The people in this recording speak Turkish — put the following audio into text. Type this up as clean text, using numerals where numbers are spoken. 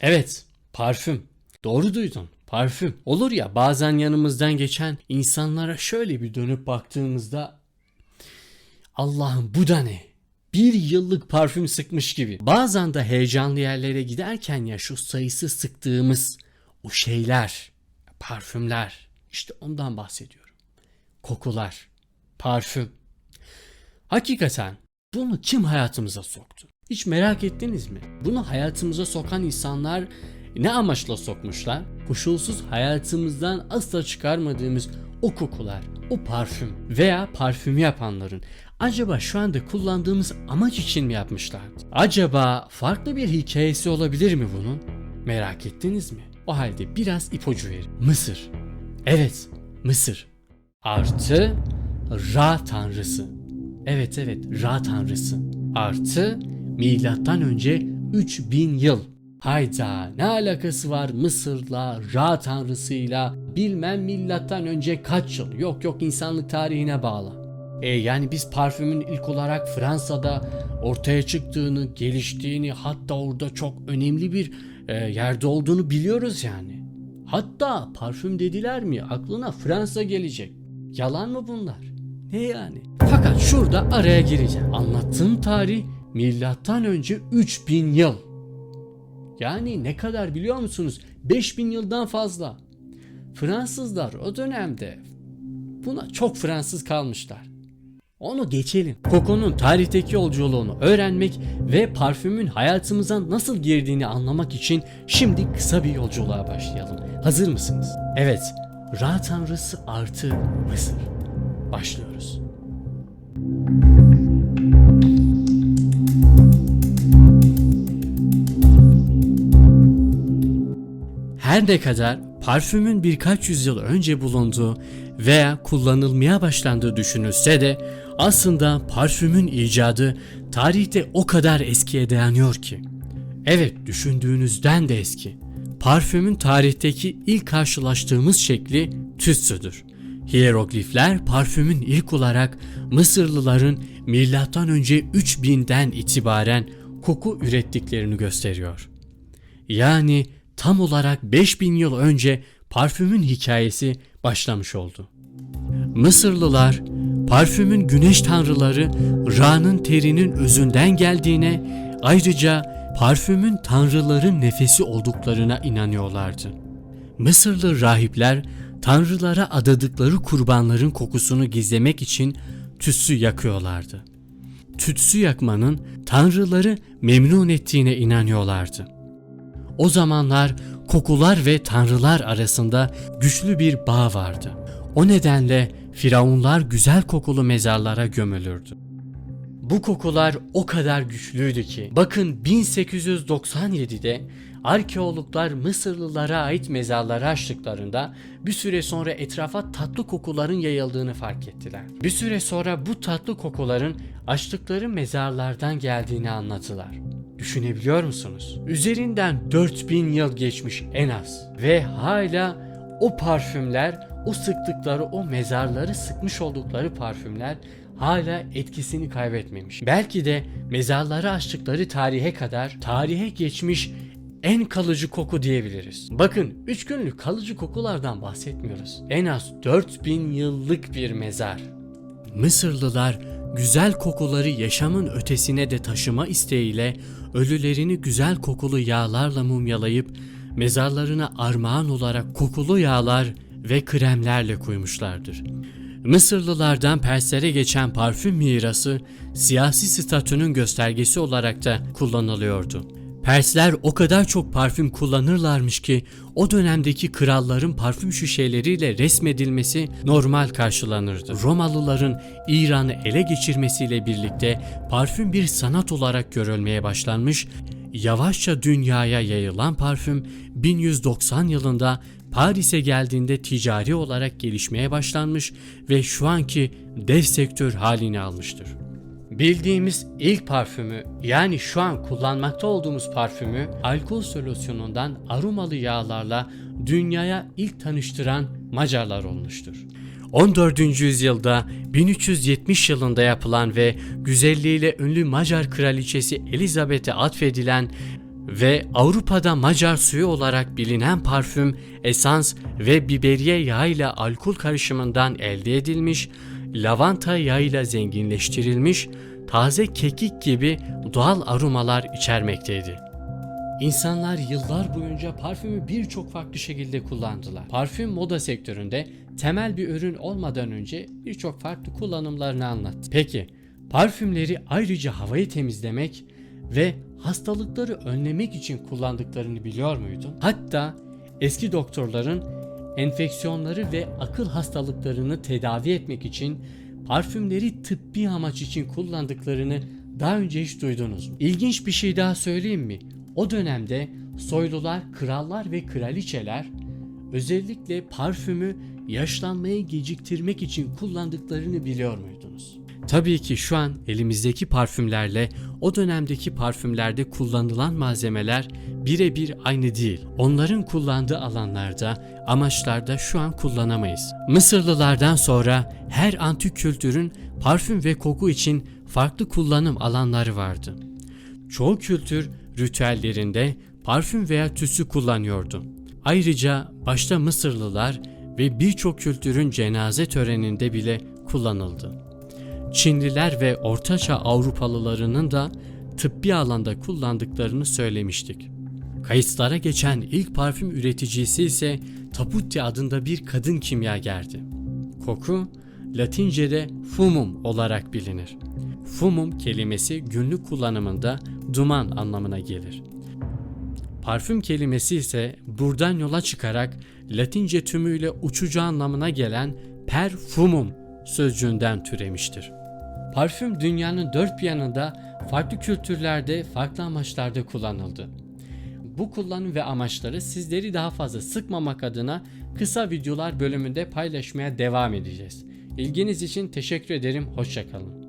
Evet, parfüm. Doğru duydun. Parfüm. Olur ya, bazen yanımızdan geçen insanlara şöyle bir dönüp baktığımızda Allah'ım bu da ne? Bir yıllık parfüm sıkmış gibi. Bazen de heyecanlı yerlere giderken ya şu sayısı sıktığımız o şeyler, parfümler, işte ondan bahsediyorum. Kokular, parfüm. Hakikaten bunu kim hayatımıza soktu? Hiç merak ettiniz mi? Bunu hayatımıza sokan insanlar ne amaçla sokmuşlar? Koşulsuz hayatımızdan asla çıkarmadığımız o kokular, o parfüm veya parfümü yapanların acaba şu anda kullandığımız amaç için mi yapmışlardı? Acaba farklı bir hikayesi olabilir mi bunun? Merak ettiniz mi? O halde biraz ipucu verin. Mısır. Evet, Mısır. Artı Ra tanrısı. Evet, Ra tanrısı. Artı milattan önce 3000 yıl. Hayda, ne alakası var Mısır'la, Ra tanrısıyla, bilmem milattan önce kaç yıl? Yok insanlık tarihine bağlı. Yani biz parfümün ilk olarak Fransa'da ortaya çıktığını, geliştiğini, hatta orada çok önemli bir yerde olduğunu biliyoruz yani. Hatta parfüm dediler mi aklına Fransa gelecek. Yalan mı bunlar? Ne yani? Fakat şurada araya gireceğim. Anlattığım tarih milattan önce 3000 yıl. Yani ne kadar biliyor musunuz? 5000 yıldan fazla. Fransızlar o dönemde buna çok Fransız kalmışlar. Onu geçelim. Kokunun tarihteki yolculuğunu öğrenmek ve parfümün hayatımıza nasıl girdiğini anlamak için şimdi kısa bir yolculuğa başlayalım. Hazır mısınız? Evet, Ra tanrısı artı Mısır. Başlıyoruz. Her ne kadar parfümün birkaç yüzyıl önce bulunduğu veya kullanılmaya başlandığı düşünülse de aslında parfümün icadı tarihte o kadar eskiye dayanıyor ki. Evet, düşündüğünüzden de eski. Parfümün tarihteki ilk karşılaştığımız şekli tütsüdür. Hieroglifler parfümün ilk olarak Mısırlıların M.Ö. 3000'den itibaren koku ürettiklerini gösteriyor. Yani tam olarak 5000 yıl önce parfümün hikayesi başlamış oldu. Mısırlılar parfümün güneş tanrıları Ra'nın terinin özünden geldiğine, ayrıca parfümün tanrıların nefesi olduklarına inanıyorlardı. Mısırlı rahipler tanrılara adadıkları kurbanların kokusunu gizlemek için tütsü yakıyorlardı. Tütsü yakmanın tanrıları memnun ettiğine inanıyorlardı. O zamanlar kokular ve tanrılar arasında güçlü bir bağ vardı. O nedenle firavunlar güzel kokulu mezarlara gömülürdü. Bu kokular o kadar güçlüydü ki bakın 1897'de arkeologlar Mısırlılara ait mezarları açtıklarında bir süre sonra etrafa tatlı kokuların yayıldığını fark ettiler. Bir süre sonra bu tatlı kokuların açtıkları mezarlardan geldiğini anlattılar. Düşünebiliyor musunuz? Üzerinden 4000 yıl geçmiş en az ve hala o parfümler, o sıktıkları, o mezarları sıkmış oldukları parfümler hala etkisini kaybetmemiş. Belki de mezarları açtıkları tarihe geçmiş en kalıcı koku diyebiliriz. Bakın 3 günlük kalıcı kokulardan bahsetmiyoruz. En az 4000 yıllık bir mezar. Mısırlılar güzel kokuları yaşamın ötesine de taşıma isteğiyle ölülerini güzel kokulu yağlarla mumyalayıp mezarlarına armağan olarak kokulu yağlar ve kremlerle koymuşlardır. Mısırlılardan Perslere geçen parfüm mirası siyasi statünün göstergesi olarak da kullanılıyordu. Persler o kadar çok parfüm kullanırlarmış ki o dönemdeki kralların parfüm şişeleriyle resmedilmesi normal karşılanırdı. Romalıların İran'ı ele geçirmesiyle birlikte parfüm bir sanat olarak görülmeye başlanmış, yavaşça dünyaya yayılan parfüm 1190 yılında Paris'e geldiğinde ticari olarak gelişmeye başlanmış ve şu anki dev sektör halini almıştır. Bildiğimiz ilk parfümü, yani şu an kullanmakta olduğumuz parfümü alkol solüsyonundan aromalı yağlarla dünyaya ilk tanıştıran Macarlar olmuştur. 14. yüzyılda 1370 yılında yapılan ve güzelliğiyle ünlü Macar kraliçesi Elizabeth'e atfedilen ve Avrupa'da Macar suyu olarak bilinen parfüm, esans ve biberiye yağıyla alkol karışımından elde edilmiş, lavanta yağıyla zenginleştirilmiş, taze kekik gibi doğal aromalar içermekteydi. İnsanlar yıllar boyunca parfümü birçok farklı şekilde kullandılar. Parfüm moda sektöründe temel bir ürün olmadan önce birçok farklı kullanımlarını anlattı. Peki, parfümleri ayrıca havayı temizlemek ve hastalıkları önlemek için kullandıklarını biliyor muydun? Hatta eski doktorların enfeksiyonları ve akıl hastalıklarını tedavi etmek için parfümleri tıbbi amaç için kullandıklarını daha önce hiç duydunuz mu? İlginç bir şey daha söyleyeyim mi? O dönemde soylular, krallar ve kraliçeler özellikle parfümü yaşlanmayı geciktirmek için kullandıklarını biliyor muydunuz? Tabii ki şu an elimizdeki parfümlerle o dönemdeki parfümlerde kullanılan malzemeler birebir aynı değil. Onların kullandığı alanlarda, amaçlarda şu an kullanamayız. Mısırlılardan sonra her antik kültürün parfüm ve koku için farklı kullanım alanları vardı. Çoğu kültür ritüellerinde parfüm veya tütsü kullanıyordu. Ayrıca başta Mısırlılar ve birçok kültürün cenaze töreninde bile kullanıldı. Çinliler ve Ortaçağ Avrupalılarının da tıbbi alanda kullandıklarını söylemiştik. Kayıtlara geçen ilk parfüm üreticisi ise Taputti adında bir kadın kimyagerdi. Koku, Latince'de fumum olarak bilinir. Fumum kelimesi günlük kullanımında duman anlamına gelir. Parfüm kelimesi ise buradan yola çıkarak Latince tümüyle uçucu anlamına gelen perfumum sözcüğünden türemiştir. Parfüm dünyanın dört bir yanında farklı kültürlerde, farklı amaçlarda kullanıldı. Bu kullanım ve amaçları sizleri daha fazla sıkmamak adına kısa videolar bölümünde paylaşmaya devam edeceğiz. İlginiz için teşekkür ederim, hoşça kalın.